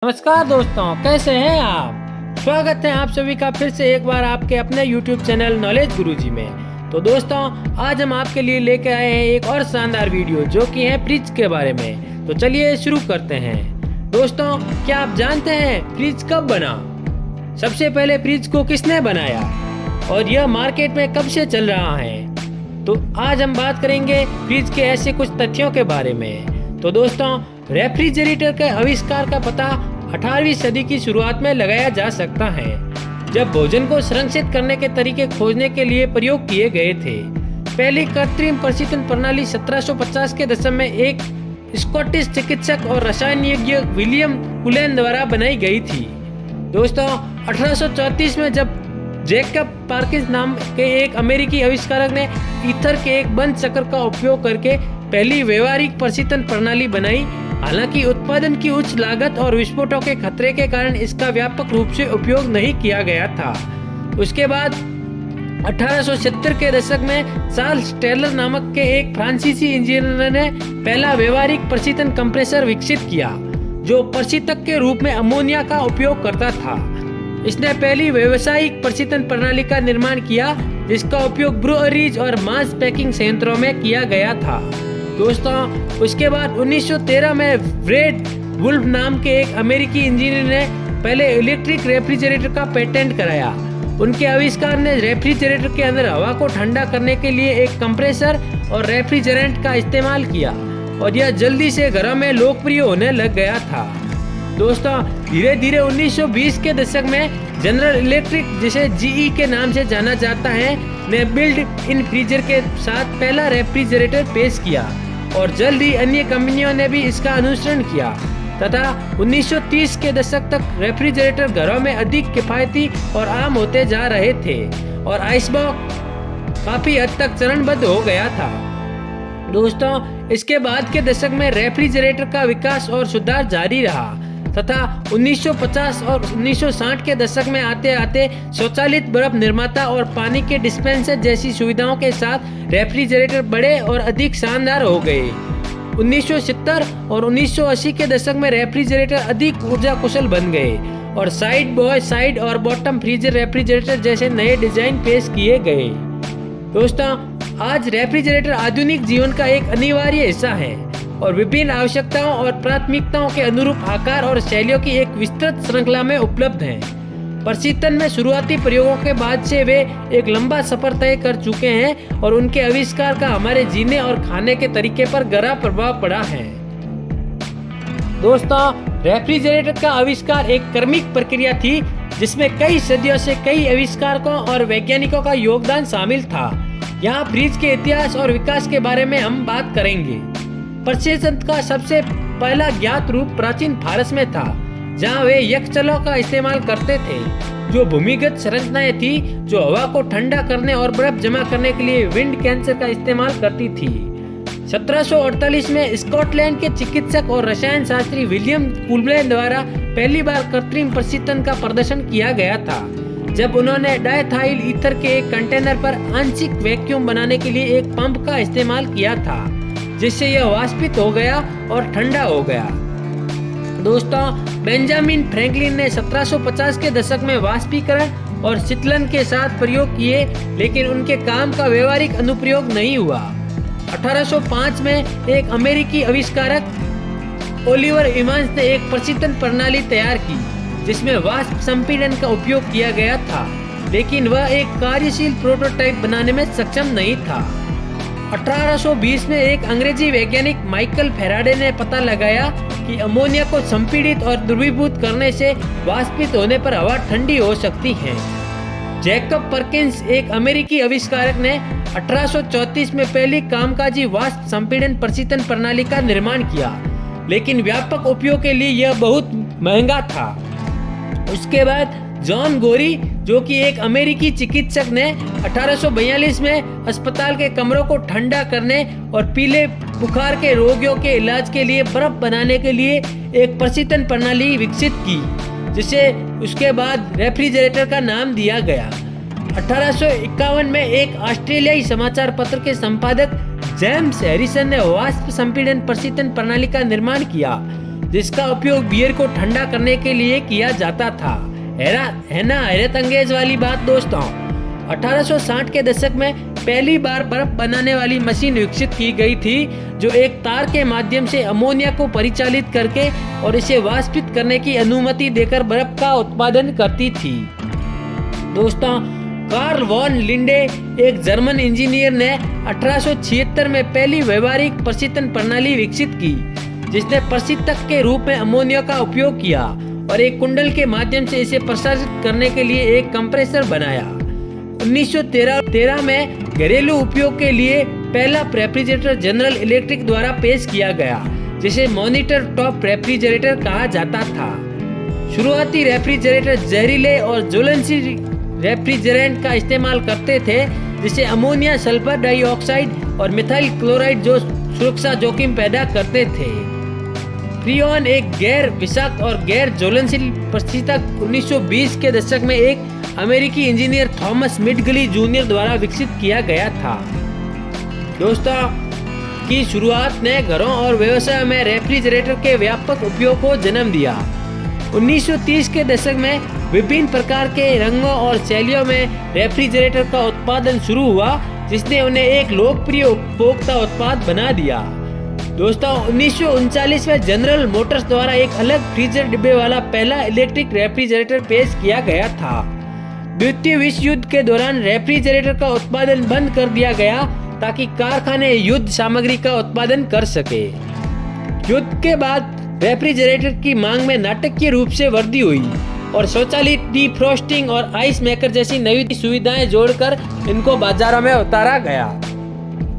नमस्कार दोस्तों, कैसे हैं आप। स्वागत है आप सभी का फिर से एक बार आपके अपने YouTube चैनल नॉलेज गुरुजी में। तो दोस्तों, आज हम आपके लिए लेके आए हैं एक और शानदार वीडियो जो कि है फ्रिज के बारे में। तो चलिए शुरू करते हैं। दोस्तों, क्या आप जानते हैं फ्रिज कब बना? सबसे पहले फ्रिज को किसने बनाया और यह मार्केट में कब से चल रहा है? तो आज हम बात करेंगे फ्रिज के ऐसे कुछ तथ्यों के बारे में। तो दोस्तों, रेफ्रिजरेटर के आविष्कार का पता 18वीं सदी की शुरुआत में लगाया जा सकता है, जब भोजन को संरक्षित करने के तरीके खोजने के लिए प्रयोग किए गए थे। पहली कृत्रिम प्रशीतन प्रणाली 1750 के दशक में एक स्कॉटिश चिकित्सक और रसायनज्ञ विलियम कुलेन द्वारा बनाई गई थी। दोस्तों, 1834 में जब जैकब पार्किंस नाम के एक अमेरिकी आविष्कारक ने ईथर के एक बंद चक्र का उपयोग करके पहली व्यवहारिक प्रशीतन प्रणाली बनाई। हालांकि उत्पादन की उच्च लागत और विस्फोटों के खतरे के कारण इसका व्यापक रूप से उपयोग नहीं किया गया था। उसके बाद 1870 के दशक में चार्ल्स टेलर नामक के एक फ्रांसीसी इंजीनियर ने पहला व्यवहारिक प्रशीतन कंप्रेसर विकसित किया, जो प्रशीतक के रूप में अमोनिया का उपयोग करता था। इसने पहली व्यावसायिक प्रशीतन प्रणाली का निर्माण किया, जिसका उपयोग ब्रूअरीज और मांस पैकिंग संयंत्रों में किया गया था। दोस्तों, उसके बाद 1913 में ब्रेड वुल्फ नाम के एक अमेरिकी इंजीनियर ने पहले इलेक्ट्रिक रेफ्रिजरेटर का पेटेंट कराया। उनके आविष्कार ने रेफ्रिजरेटर के अंदर हवा को ठंडा करने के लिए एक कंप्रेसर और रेफ्रिजरेंट का इस्तेमाल किया, और यह जल्दी से घरों में लोकप्रिय होने लग गया था। दोस्तों, धीरे धीरे 1920 के दशक में जनरल इलेक्ट्रिक, जिसे जीई के नाम से जाना जाता है, ने बिल्ट इन फ्रीजर के साथ पहला रेफ्रिजरेटर पेश किया, और जल्द ही अन्य कंपनियों ने भी इसका अनुसरण किया तथा 1930 के दशक तक रेफ्रिजरेटर घरों में अधिक किफायती और आम होते जा रहे थे, और आइसबॉक्स काफी हद तक चरणबद्ध हो गया था। दोस्तों, इसके बाद के दशक में रेफ्रिजरेटर का विकास और सुधार जारी रहा तथा 1950 और 1960 के दशक में आते आते स्वचालित बर्फ निर्माता और पानी के डिस्पेंसर जैसी सुविधाओं के साथ रेफ्रिजरेटर बड़े और अधिक शानदार हो गए। 1970 और 1980 के दशक में रेफ्रिजरेटर अधिक ऊर्जा कुशल बन गए और साइड बॉय, साइड और बॉटम फ्रीजर रेफ्रिजरेटर जैसे नए डिजाइन पेश किए गए। दोस्तों, आज रेफ्रिजरेटर आधुनिक जीवन का एक अनिवार्य हिस्सा है और विभिन्न आवश्यकताओं और प्राथमिकताओं के अनुरूप आकार और शैलियों की एक विस्तृत श्रृंखला में उपलब्ध हैं। प्रशीतन में शुरुआती प्रयोगों के बाद से वे एक लंबा सफर तय कर चुके हैं और उनके आविष्कार का हमारे जीने और खाने के तरीके पर गहरा प्रभाव पड़ा है। दोस्तों, रेफ्रिजरेटर का आविष्कार एक क्रमिक प्रक्रिया थी, जिसमें कई सदियों से कई आविष्कारकों और वैज्ञानिकों का योगदान शामिल था। यहाँ फ्रिज के इतिहास और विकास के बारे में हम बात करेंगे। प्रशीतन का सबसे पहला ज्ञात रूप प्राचीन फारस में था, जहाँ वे यक्षचलों का इस्तेमाल करते थे, जो भूमिगत संरचनाएं थी जो हवा को ठंडा करने और बर्फ जमा करने के लिए विंड कैंसर का इस्तेमाल करती थी। 1748 में स्कॉटलैंड के चिकित्सक और रसायन शास्त्री विलियम कुलेन द्वारा पहली बार कृत्रिम प्रशीतन का प्रदर्शन किया गया था, जब उन्होंने डायथाइल ईथर के एक कंटेनर पर आंशिक वैक्यूम बनाने के लिए एक पंप का इस्तेमाल किया था, जिससे यह वाष्पित हो गया और ठंडा हो गया। दोस्तों, बेंजामिन फ्रैंकलिन ने 1750 के दशक में वाष्पीकरण और शीतलन के साथ प्रयोग किए, लेकिन उनके काम का व्यवहारिक अनुप्रयोग नहीं हुआ। 1805 में एक अमेरिकी आविष्कारक ओलिवर इवांस ने एक प्रशीतन प्रणाली तैयार की, जिसमें वाष्प संपीड़न का उपयोग किया गया था, लेकिन वह एक कार्यशील प्रोटोटाइप बनाने में सक्षम नहीं था। 1820 में एक अंग्रेजी वैज्ञानिक माइकल फैराडे ने पता लगाया कि अमोनिया को संपीड़ित और द्रवीभूत करने से वाष्पित होने पर हवा ठंडी हो सकती है। जैकब पर्किंस, एक अमेरिकी आविष्कारक, ने 1834 में पहली कामकाजी वाष्प संपीड़न प्रशीतन प्रणाली का निर्माण किया, लेकिन व्यापक उपयोग के लिए यह बहुत महंगा था। उसके बाद जॉन गोरी, जो कि एक अमेरिकी चिकित्सक, ने 1842 में अस्पताल के कमरों को ठंडा करने और पीले बुखार के रोगियों के इलाज के लिए बर्फ बनाने के लिए एक प्रशीतन प्रणाली विकसित की, जिसे उसके बाद रेफ्रिजरेटर का नाम दिया गया। 1851 में एक ऑस्ट्रेलियाई समाचार पत्र के संपादक जेम्स हैरिसन ने वाष्प संपीड़न प्रशीतन प्रणाली का निर्माण किया, जिसका उपयोग बियर को ठंडा करने के लिए किया जाता था। है ना हैरत अंगेज वाली बात दोस्तों। 1860 के दशक में पहली बार बर्फ बनाने वाली मशीन विकसित की गई थी, जो एक तार के माध्यम से अमोनिया को परिचालित करके और इसे वाष्पित करने की अनुमति देकर बर्फ का उत्पादन करती थी। दोस्तों, कार्ल वॉन लिंडे एक जर्मन इंजीनियर ने 1876 में पहली व्यवहारिक प्रशीतन प्रणाली विकसित की, जिसने प्रशीतक के रूप में अमोनिया का उपयोग किया और एक कुंडल के माध्यम से इसे प्रसारित करने के लिए एक कंप्रेसर बनाया। 1913 में घरेलू उपयोग के लिए पहला रेफ्रिजरेटर जनरल इलेक्ट्रिक द्वारा पेश किया गया, जिसे मॉनिटर टॉप रेफ्रिजरेटर कहा जाता था। शुरुआती रेफ्रिजरेटर जहरीले और ज्वलनशील रेफ्रिजरेंट का इस्तेमाल करते थे, जिसे अमोनिया, सल्फर डाइऑक्साइड और मिथाइल क्लोराइड जो सुरक्षा जोखिम पैदा करते थे। फ्रीऑन एक गैर विषाक्त और गैर ज्वलनशील प्रशीतक 1920 के दशक में एक अमेरिकी इंजीनियर थॉमस मिडगली जूनियर द्वारा विकसित किया गया था। दोस्तों की शुरुआत ने घरों और व्यवसाय में रेफ्रिजरेटर के व्यापक उपयोग को जन्म दिया। 1930 के दशक में विभिन्न प्रकार के रंगों और शैलियों में रेफ्रिजरेटर का उत्पादन शुरू हुआ, जिसने उन्हें एक लोकप्रिय उपभोक्ता उत्पाद बना दिया। दोस्तों 1939 में जनरल मोटर्स द्वारा एक अलग फ्रीजर डिब्बे वाला पहला इलेक्ट्रिक रेफ्रिजरेटर पेश किया गया था। द्वितीय विश्व युद्ध के दौरान रेफ्रिजरेटर का उत्पादन बंद कर दिया गया ताकि कारखाने युद्ध सामग्री का उत्पादन कर सके। युद्ध के बाद रेफ्रिजरेटर की मांग में नाटकीय रूप से वृद्धि हुई और स्वचालित डीफ्रॉस्टिंग और आइस मेकर जैसी नई सुविधाएं जोड़कर इनको बाजारों में उतारा गया।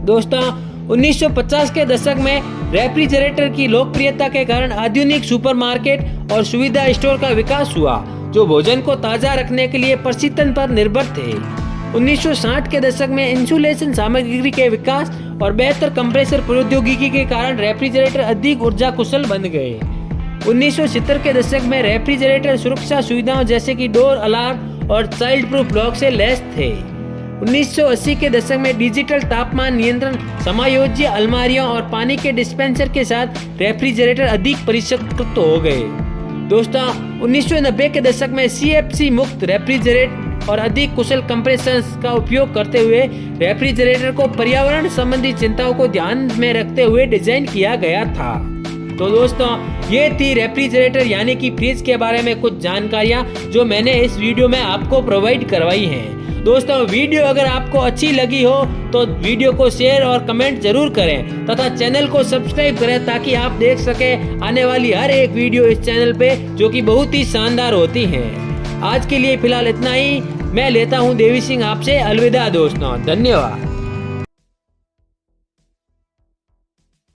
दोस्तों 1950 के दशक में रेफ्रिजरेटर की लोकप्रियता के कारण आधुनिक सुपरमार्केट और सुविधा स्टोर का विकास हुआ, जो भोजन को ताजा रखने के लिए प्रशीतन पर निर्भर थे। 1960 के दशक में इंसुलेशन सामग्री के विकास और बेहतर कंप्रेसर प्रौद्योगिकी के कारण रेफ्रिजरेटर अधिक ऊर्जा कुशल बन गए। 1970 के दशक में रेफ्रिजरेटर सुरक्षा सुविधाओं जैसे कि डोर अलार्म और चाइल्ड प्रूफ लॉक से लैस थे। 1980 के दशक में डिजिटल तापमान नियंत्रण, समायोज्य अलमारियों और पानी के डिस्पेंसर के साथ रेफ्रिजरेटर अधिक परिष्कृत हो गए। दोस्तों 1990 के दशक में CFC मुक्त रेफ्रिजरेटर और अधिक कुशल कंप्रेसर्स का उपयोग करते हुए रेफ्रिजरेटर को पर्यावरण संबंधी चिंताओं को ध्यान में रखते हुए डिजाइन किया गया था। तो दोस्तों ये थी रेफ्रिजरेटर यानी कि फ्रिज के बारे में कुछ जानकारियां जो मैंने इस वीडियो में आपको प्रोवाइड करवाई हैं। दोस्तों वीडियो अगर आपको अच्छी लगी हो तो वीडियो को शेयर और कमेंट जरूर करें तथा चैनल को सब्सक्राइब करें ताकि आप देख सकें आने वाली हर एक वीडियो इस चैनल पे जो कि बहुत ही शानदार होती हैं। आज के लिए फिलहाल इतना ही। मैं लेता हूं देवी सिंह आपसे अलविदा दोस्तों, धन्यवाद।